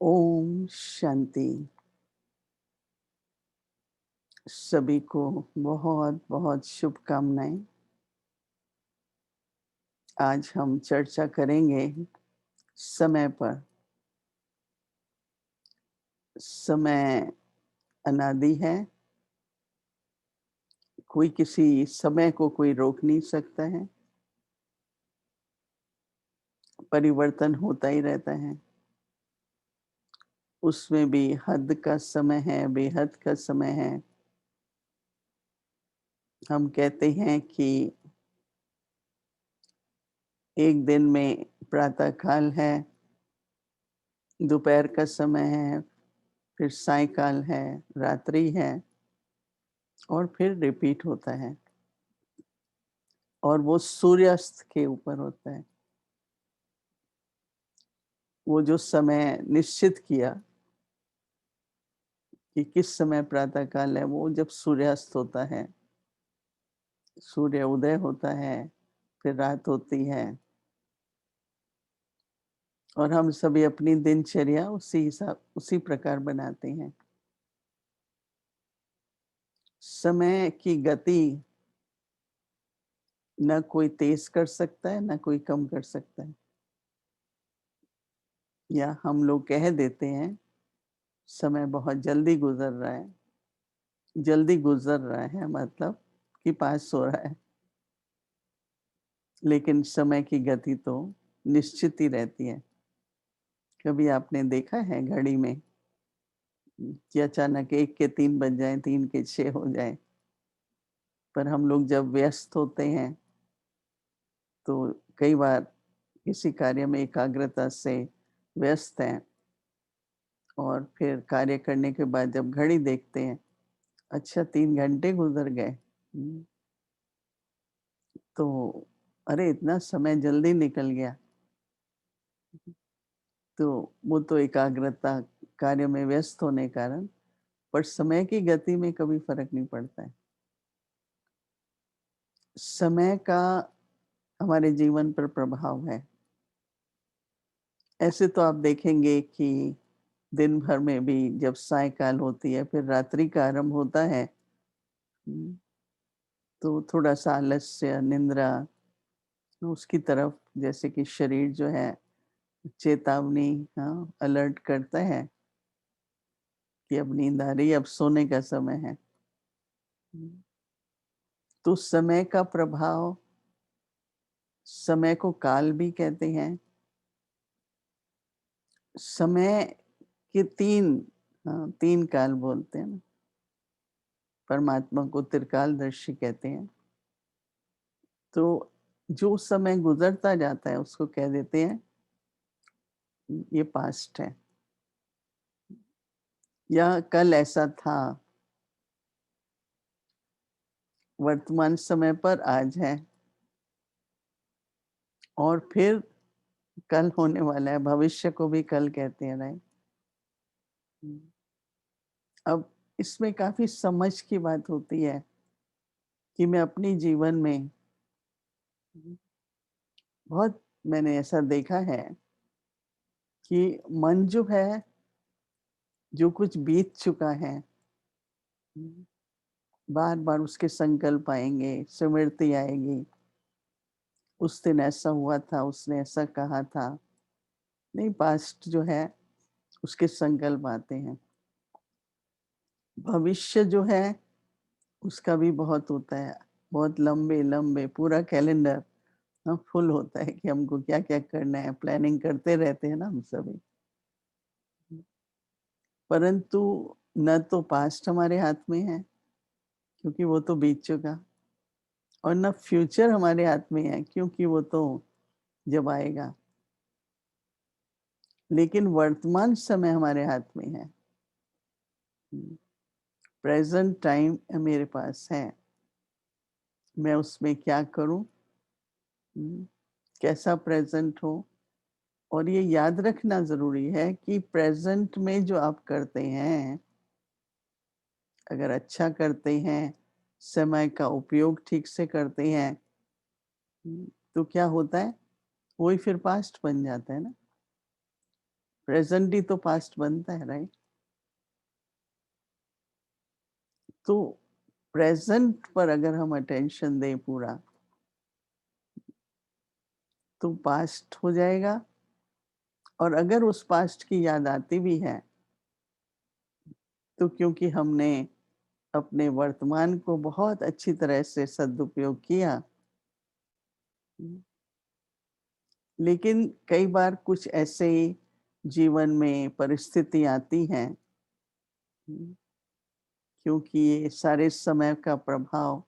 ओम शांति। सभी को बहुत बहुत शुभकामनाएं। आज हम चर्चा करेंगे समय पर। समय अनादि है। कोई किसी समय को कोई रोक नहीं सकता है। परिवर्तन होता ही रहता है। उसमें भी हद का समय है, बेहद का समय है। हम कहते हैं कि एक दिन में प्रातः काल है, दोपहर का समय है, फिर सायंकाल है, रात्रि है और फिर रिपीट होता है। और वो सूर्यास्त के ऊपर होता है। वो जो समय निश्चित किया कि किस समय प्रातः काल है, वो जब सूर्यास्त होता है, सूर्य उदय होता है, फिर रात होती है। और हम सभी अपनी दिनचर्या उसी प्रकार बनाते हैं। समय की गति न कोई तेज कर सकता है, न कोई कम कर सकता है। या हम लोग कह देते हैं समय बहुत जल्दी गुजर रहा है। जल्दी गुजर रहा है मतलब कि पास हो रहा है। लेकिन समय की गति तो निश्चित ही रहती है। कभी आपने देखा है घड़ी में कि अचानक 1 के 3 बज जाएँ, 3 के 6 हो जाएँ। पर हम लोग जब व्यस्त होते हैं, तो कई बार किसी कार्य में एकाग्रता से व्यस्त हैं और फिर कार्य करने के बाद जब घड़ी देखते हैं, अच्छा 3 घंटे गुज़र गए। तो अरे! इतना समय जल्दी निकल गया। तो वो तो एकाग्रता कार्य में व्यस्त होने कारण, पर समय की गति में कभी फ़र्क नहीं पड़ता है। समय का हमारे जीवन पर प्रभाव है। ऐसे तो आप देखेंगे कि दिन भर में भी जब सायंकाल होती है, फिर रात्रि का आरंभ होता है, हुँ, तो थोड़ा-सा आलस्य, निंद्रा उसकी तरफ जैसे कि शरीर जो है चेतावनी, हाँ, अलर्ट करता है कि अब नींद आ रही है, अब सोने का समय है। हुँ, तो समय का प्रभाव, समय को काल भी कहते हैं। समय के 3 3 काल बोलते हैं ना। परमात्मा को त्रिकालदर्शी कहते हैं। तो जो समय गुज़रता जाता है उसको कह देते हैं ये पास्ट है। या कल ऐसा था, वर्तमान समय पर आज है और फिर कल होने वाला है, भविष्य को भी कल कहते हैं, राइट? हुँ। अब इसमें काफ़ी समझ की बात होती है कि मैं अपनी जीवन में बहुत मैंने ऐसा देखा है कि मन जो है, जो कुछ बीत चुका है, बार-बार उसके संकल्प आएँगे, स्मृति आएगी। उस दिन ऐसा हुआ था, उसने ऐसा कहा था। नहीं, पास्ट जो है उसके संकल्प आते हैं। भविष्य जो है उसका भी बहुत होता है। बहुत लंबे-लंबे पूरा कैलेंडर फुल होता है कि हमको क्या-क्या करना है, प्लानिंग करते रहते हैं ना हम सभी। परंतु न तो पास्ट हमारे हाथ में है, क्योंकि वो तो बीत चुका, और ना फ्यूचर हमारे हाथ में है, क्योंकि वो तो जब आएगा। लेकिन वर्तमान समय हमारे हाथ में है। प्रेज़ेंट टाइम मेरे पास है। मैं उसमें क्या करूँ? कैसा प्रेज़ेंट हो? और ये याद रखना ज़रूरी है कि प्रेज़ेंट में जो आप करते हैं, अगर अच्छा करते हैं, समय का उपयोग ठीक से करते हैं, तो क्या होता है? वही फिर पास्ट बन जाता है ना। प्रेजेंट ही तो पास्ट बनता है, राइट? तो प्रेजेंट पर अगर हम अटेंशन दें पूरा, तो पास्ट हो जाएगा। और अगर उस पास्ट की याद आती भी है, तो क्योंकि हमने अपने वर्तमान को बहुत अच्छी तरह से सदुपयोग किया, लेकिन कई बार कुछ ऐसे जीवन में परिस्थिति आती हैं, क्योंकि ये सारे समय का प्रभाव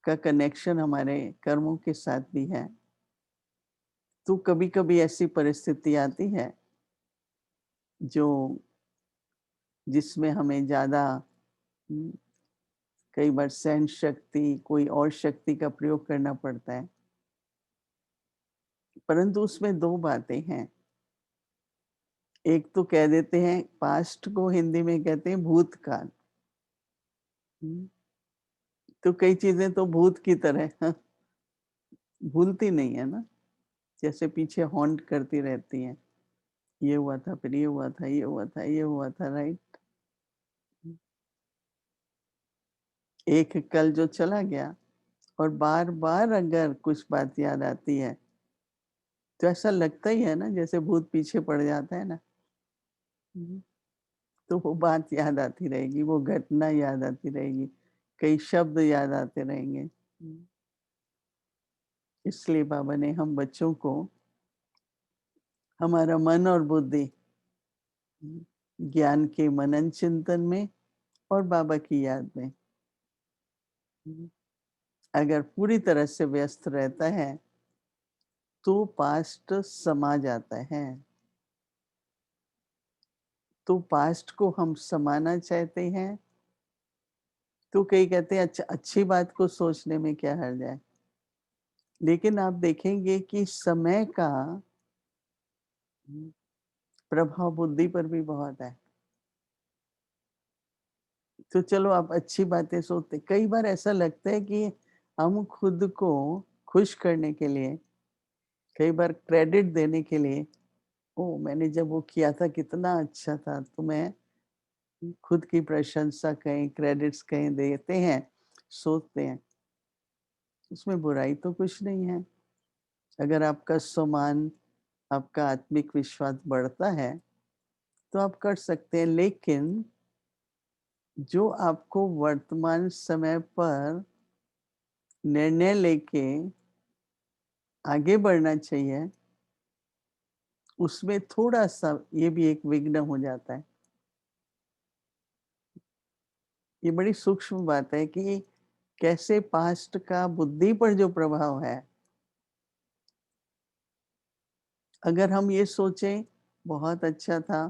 का कनेक्शन हमारे कर्मों के साथ भी है। तो कभी-कभी ऐसी परिस्थिति आती है जो जिसमें हमें ज़्यादा कई बार सहन शक्ति, कोई और शक्ति का प्रयोग करना पड़ता है। परंतु उसमें 2 बातें हैं। एक तो कह देते हैं, पास्ट को हिंदी में कहते हैं भूतकाल। हुँ, तो कई चीज़ें तो भूत की तरह भूलती नहीं है ना, जैसे पीछे हॉन्ट करती रहती हैं। ये हुआ था, फिर ये हुआ था, ये हुआ था, ये हुआ था, राइट? एक कल जो चला गया और बार-बार अगर कुछ बात याद आती है, तो ऐसा लगता ही है ना जैसे भूत पीछे पड़ जाता है ना। हुँ, तो वो बात याद आती रहेगी, वो घटना याद आती रहेगी, कई शब्द याद आते रहेंगे। इसलिए बाबा ने हम बच्चों को हमारा मन और बुद्धि ज्ञान के मनन चिंतन में और बाबा की याद में अगर पूरी तरह से व्यस्त रहता है, तो पास्ट समा जाता है। तो पास्ट को हम समाना चाहते हैं, तो कई कहते हैं अच्छा, अच्छी बात को सोचने में क्या हर्ज है। लेकिन आप देखेंगे कि समय का प्रभाव बुद्धि पर भी बहुत है। तो चलो आप अच्छी बातें सोचते, कई बार ऐसा लगता है कि हम खुद को खुश करने के लिए, कई बार क्रेडिट देने के लिए, ओह! मैंने जब वो किया था कितना अच्छा था, तो मैं खुद की प्रशंसा कहें, क्रेडिट्स कहें देते हैं, सोचते हैं। उसमें बुराई तो कुछ नहीं है। अगर आपका सम्मान, आपका आत्मिक विश्वास बढ़ता है, तो आप कर सकते हैं। लेकिन जो आपको वर्तमान समय पर निर्णय लेके आगे बढ़ना चाहिए, उसमें थोड़ा-सा ये भी एक विघ्न हो जाता है। ये बड़ी सूक्ष्म बात है कि कैसे पास्ट का बुद्धि पर जो प्रभाव है, अगर हम ये सोचें बहुत अच्छा था,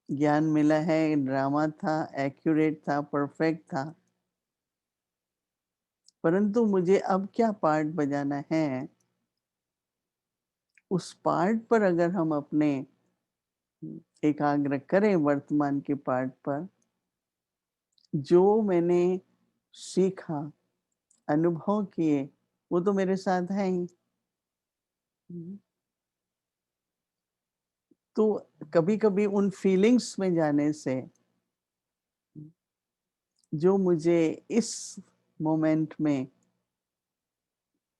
ज्ञान मिला है, ड्रामा था, एक्यूरेट था, परफेक्ट था, परंतु मुझे अब क्या पार्ट बजाना है, उस पार्ट पर अगर हम अपने एकाग्र करें वर्तमान के पार्ट पर, जो मैंने सीखा, अनुभव किए, वो तो मेरे साथ है ही। तो कभी-कभी उन फीलिंग्स में जाने से जो मुझे इस मोमेंट में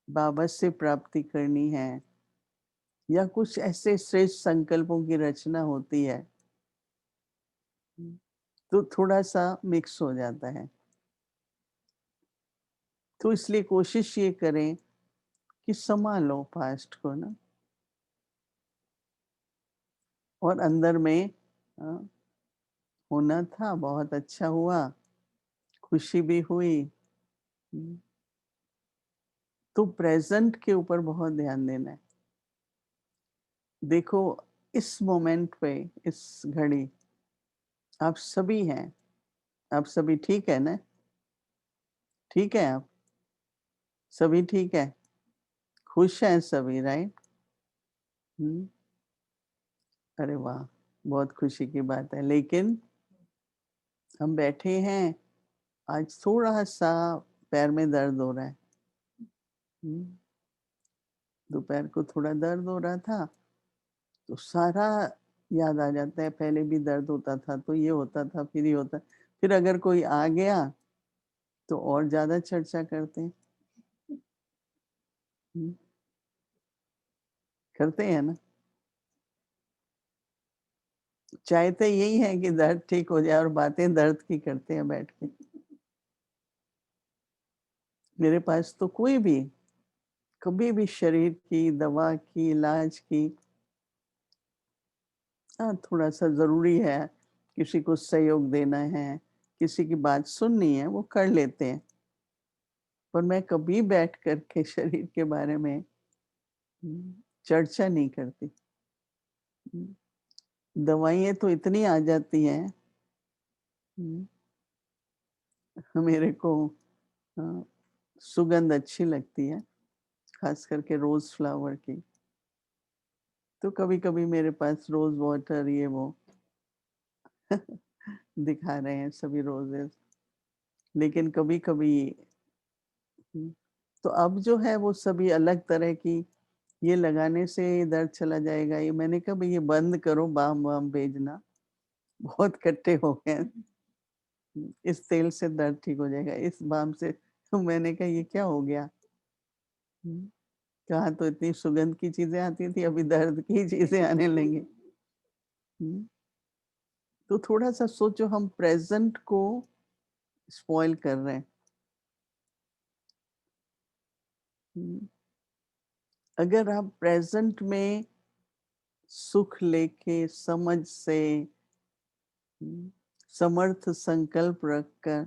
बाबा से प्राप्ति करनी है, या कुछ ऐसे श्रेष्ठ संकल्पों की रचना होती है, तो थोड़ा-सा मिक्स हो जाता है। तो इसलिए कोशिश ये करें कि सँभालो पास्ट को ना, और अंदर में अ, होना था, बहुत अच्छा हुआ, खुशी भी हुई। हुँ, तो प्रेज़ेंट के ऊपर बहुत ध्यान देना है। देखो, इस मोमेंट पे, इस घड़ी आप सभी हैं। आप सभी ठीक है ना? ठीक है आप? सभी ठीक है? खुश हैं सभी, राइट? हुँ, अरे वाह! बहुत खुशी की बात है। लेकिन हम बैठे हैं, आज थोड़ा-सा पैर में दर्द हो रहा है। हुँ, दोपहर को थोड़ा दर्द हो रहा था, तो सारा याद आ जाता है, पहले भी दर्द होता था, तो ये होता था, फिर ये होता, फिर अगर कोई आ गया, तो और ज़्यादा चर्चा करते हैं। हुँ, करते हैं ना? चाहते यही है कि दर्द ठीक हो जाए और बातें दर्द की करते हैं बैठ के। मेरे पास तो कोई भी, कभी भी शरीर की, दवा की, इलाज की, हाँ, थोड़ा-सा ज़रूरी है, किसी को सहयोग देना है, किसी की बात सुननी है, वो कर लेते हैं। पर मैं कभी बैठ कर के शरीर के बारे में चर्चा नहीं करती। हुँ, दवाइयाँ तो इतनी आ जाती हैं, हुँ, मेरे को अ, सुगंध अच्छी लगती है, ख़ास करके रोज़ फ्लावर की। तो कभी-कभी मेरे पास रोज़ वाटर ये वो दिखा रहे हैं सभी रोज़ेज़। लेकिन कभी-कभी हुँ, तो अब जो है वो सभी अलग तरह की, ये लगाने से दर्द चला जाएगा, ये मैंने कहा भई ये बंद करो बाम-वाम भेजना, बहुत इकट्ठे हो गए हैं। इस तेल से दर्द ठीक हो जाएगा, इस बाम से, तो मैंने कहा ये क्या हो गया? हुँ, कहाँ तो इतनी सुगंध की चीज़ें आती थी, अभी दर्द की चीज़ें आने लगी। हुँ, तो थोड़ा-सा सोचो हम प्रेज़ेंट को स्पॉइल कर रहे हैं। हुँ, अगर आप प्रेज़ेंट में सुख लेके, समझ से, समर्थ संकल्प रखकर,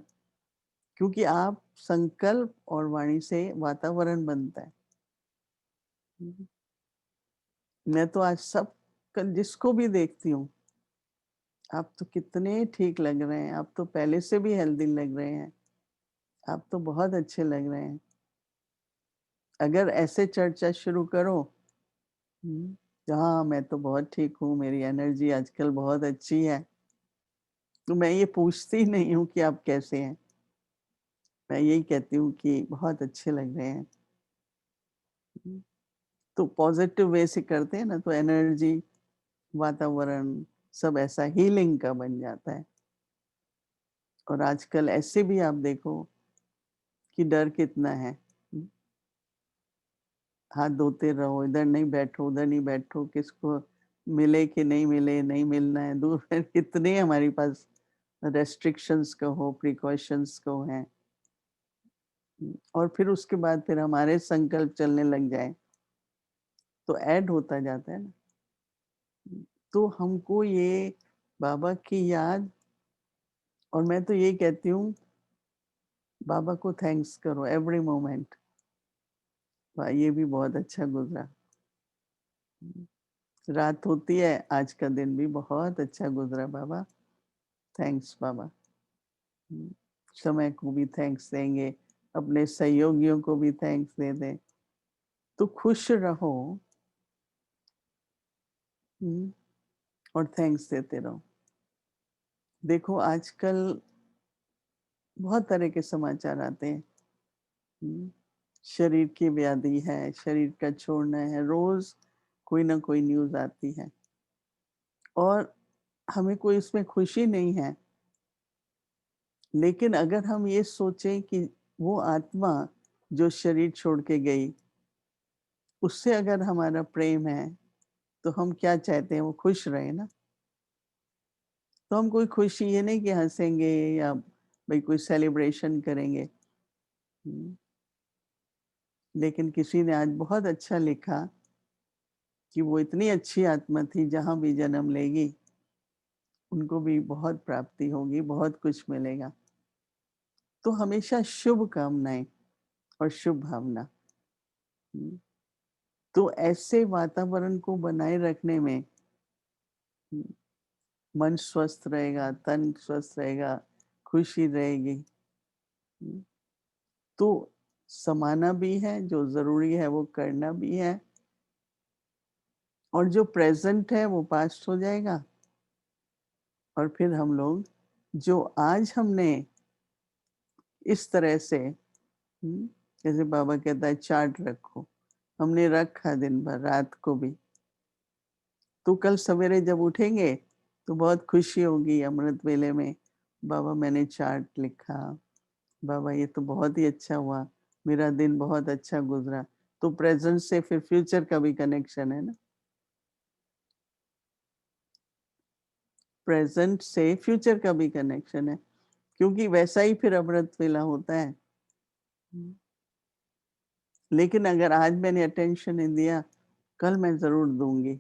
क्योंकि आप संकल्प और वाणी से वातावरण बनता है। हुँ, मैं तो आज सब क जिसको भी देखती हूँ, आप तो कितने ठीक लग रहे हैं, आप तो पहले से भी हेल्दी लग रहे हैं, आप तो बहुत अच्छे लग रहे हैं। अगर ऐसे चर्चा शुरू करो, हुँ, हाँ, मैं तो बहुत ठीक हूँ, मेरी एनर्जी आजकल बहुत अच्छी है, तो मैं ये पूछती ही नहीं हूँ कि आप कैसे हैं? मैं यही कहती हूँ कि बहुत अच्छे लग रहे हैं। हुँ, तो पॉज़िटिव वे से करते हैं ना, तो एनर्जी, वातावरण सब ऐसा हीलिंग का बन जाता है। और आजकल ऐसे भी आप देखो कि डर कितना है। हाथ धोते रहो, इधर नहीं बैठो, उधर नहीं बैठो, किसको मिले कि नहीं मिले, नहीं मिलना है, दूर है, कितने हमारे पास रेस्ट्रिक्शंस कहो, प्रिकॉशंस कहो हैं। और फिर उसके बाद फिर हमारे संकल्प चलने लग जाएँ, तो ऐड होता जाता है ना। तो हमको ये बाबा की याद, और मैं तो यही कहती हूँ, बाबा को थैंक्स करो एवरी मोमेंट। वाह! ये भी बहुत अच्छा गुज़रा। रात होती है, आज का दिन भी बहुत अच्छा गुज़रा बाबा, थैंक्स बाबा। हुँ, समय को भी थैंक्स देंगे, अपने सहयोगियों को भी थैंक्स दे दें, तो खुश रहो, हुँ, और थैंक्स देते रहो। देखो आजकल बहुत तरह के समाचार आते हैं, हुँ, शरीर की व्याधि है, शरीर का छोड़ना है, रोज़ कोई ना कोई न्यूज़ आती है, और हमें कोई इसमें खुशी नहीं है। लेकिन अगर हम ये सोचें कि वो आत्मा जो शरीर छोड़ के गई, उससे अगर हमारा प्रेम है, तो हम क्या चाहते हैं, वो खुश रहे ना। तो हम कोई खुशी ये नहीं कि हँसेंगे या भई कोई सेलिब्रेशन करेंगे। हुँ, लेकिन किसी ने आज बहुत अच्छा लिखा कि वो इतनी अच्छी आत्मा थी, जहाँ भी जन्म लेगी, उनको भी बहुत प्राप्ति होगी, बहुत कुछ मिलेगा। तो हमेशा शुभ कामनाएँ और शुभ भावना। हुँ, तो ऐसे वातावरण को बनाए रखने में, हुँ, मन स्वस्थ रहेगा, तन स्वस्थ रहेगा, खुशी रहेगी। हुँ, तो समाना भी है, जो ज़रूरी है वो करना भी है, और जो प्रेज़ेंट है वो पास्ट हो जाएगा, और फिर हम लोग जो आज हमने इस तरह से, जैसे बाबा कहता है चार्ट रखो, हमने रखा दिन भर, रात को भी, तो कल सवेरे जब उठेंगे तो बहुत खुशी होगी अमृत वेले में, बाबा मैंने चार्ट लिखा, बाबा ये तो बहुत ही अच्छा हुआ, मेरा दिन बहुत अच्छा गुजरा। तो प्रेजेंट से फिर फ्यूचर का भी कनेक्शन है ना, प्रेजेंट से फ्यूचर का भी कनेक्शन है, क्योंकि वैसा ही फिर अमृत वेला होता है। लेकिन अगर आज मैंने अटेंशन नहीं दिया, कल मैं जरूर दूंगी।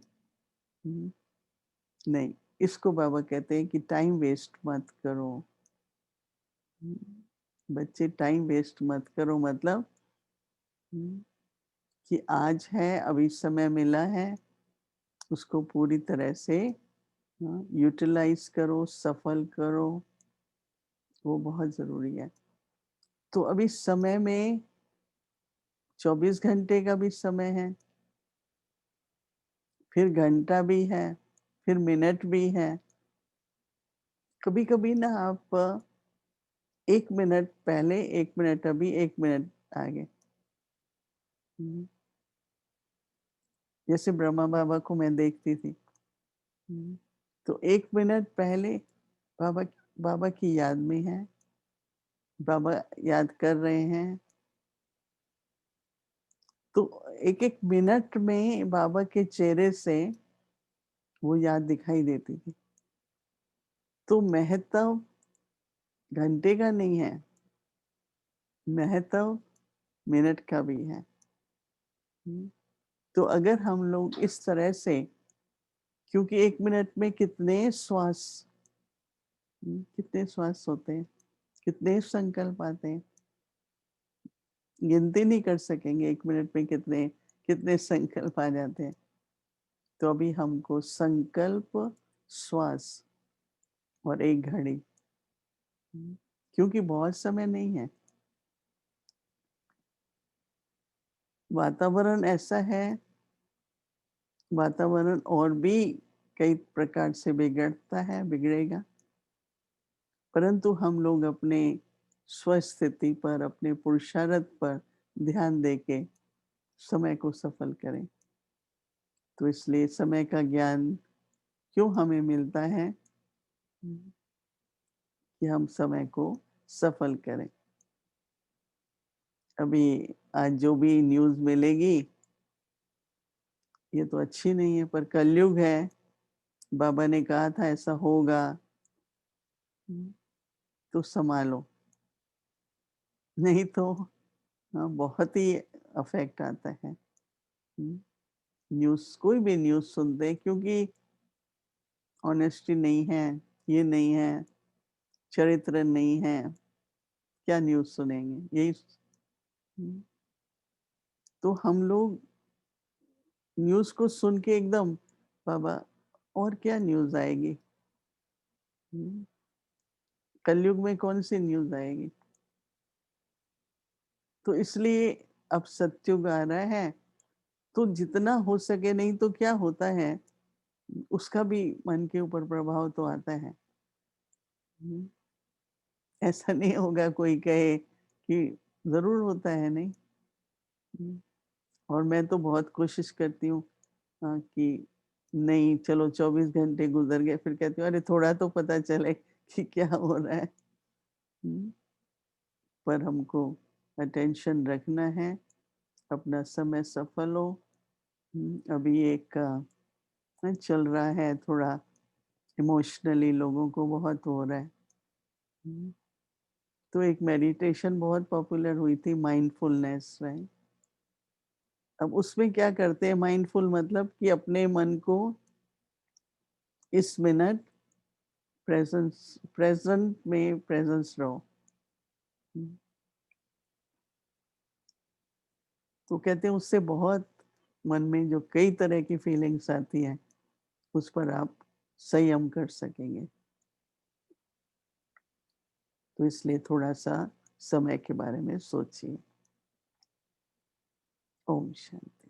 नहीं, इसको बाबा कहते हैं कि टाइम वेस्ट मत करो। बच्चे टाइम वेस्ट मत करो, मतलब कि आज है, अभी समय मिला है, उसको पूरी तरह से यूटिलाइज करो, सफल करो, वो बहुत जरूरी है। तो अभी समय में 24 घंटे का भी समय है, फिर घंटा भी है, फिर मिनट भी है। कभी कभी ना आप 1 मिनट पहले, 1 मिनट अभी, 1 मिनट आगे। जैसे ब्रह्मा बाबा को मैं देखती थी, तो 1 मिनट पहले बाबा बाबा की याद में है, बाबा याद कर रहे हैं, तो एक एक मिनट में बाबा के चेहरे से वो याद दिखाई देती थी। तो महत्व घंटे का नहीं है, महत्व मिनट का भी है। तो अगर हम लोग इस तरह से, क्योंकि 1 मिनट में कितने श्वास होते हैं, कितने संकल्प आते हैं, गिनती नहीं कर सकेंगे 1 मिनट में कितने कितने संकल्प आ जाते हैं। तो अभी हमको संकल्प, श्वास और एक घड़ी, क्योंकि बहुत समय नहीं है, वातावरण ऐसा है, वातावरण और भी कई प्रकार से बिगड़ता है, बिगड़ेगा, परंतु हम लोग अपने स्वस्थिति पर, अपने पुरुषार्थ पर ध्यान देके समय को सफल करें। तो इसलिए समय का ज्ञान क्यों हमें मिलता है, कि हम समय को सफल करें। अभी आज जो भी न्यूज़ मिलेगी ये तो अच्छी नहीं है, पर कलयुग है, बाबा ने कहा था ऐसा होगा, तो संभालो, नहीं तो बहुत ही अफेक्ट आता है। न्यूज़, कोई भी न्यूज़ सुनते हैं, क्योंकि ऑनेस्टी नहीं है, ये नहीं है, चरित्र नहीं है, क्या न्यूज़ सुनेंगे, यही। तो हम लोग न्यूज़ को सुन के एकदम, बाबा और क्या न्यूज़ आएगी, कलयुग में कौन सी न्यूज़ आएगी। तो इसलिए अब सतयुग आ रहा है, तो जितना हो सके, नहीं तो क्या होता है, उसका भी मन के ऊपर प्रभाव तो आता है। ऐसा नहीं होगा कोई कहे कि जरूर होता है, नहीं। और मैं तो बहुत कोशिश करती हूँ कि नहीं, चलो 24 घंटे गुजर गए, फिर कहती हूँ अरे थोड़ा तो पता चले कि क्या हो रहा है। पर हमको अटेंशन रखना है, अपना समय सफल हो। अभी एक चल रहा है, थोड़ा इमोशनली लोगों को बहुत हो रहा है। तो एक मेडिटेशन बहुत पॉपुलर हुई थी, माइंडफुलनेस, राइट। अब उसमें क्या करते हैं, माइंडफुल मतलब कि अपने मन को इस मिनट प्रेजेंट में प्रेजेंस रहो। तो कहते हैं उससे बहुत मन में जो कई तरह की फीलिंग्स आती हैं, उस पर आप संयम कर सकेंगे। तो इसलिए थोड़ा सा समय के बारे में सोचिए। ओम शांति।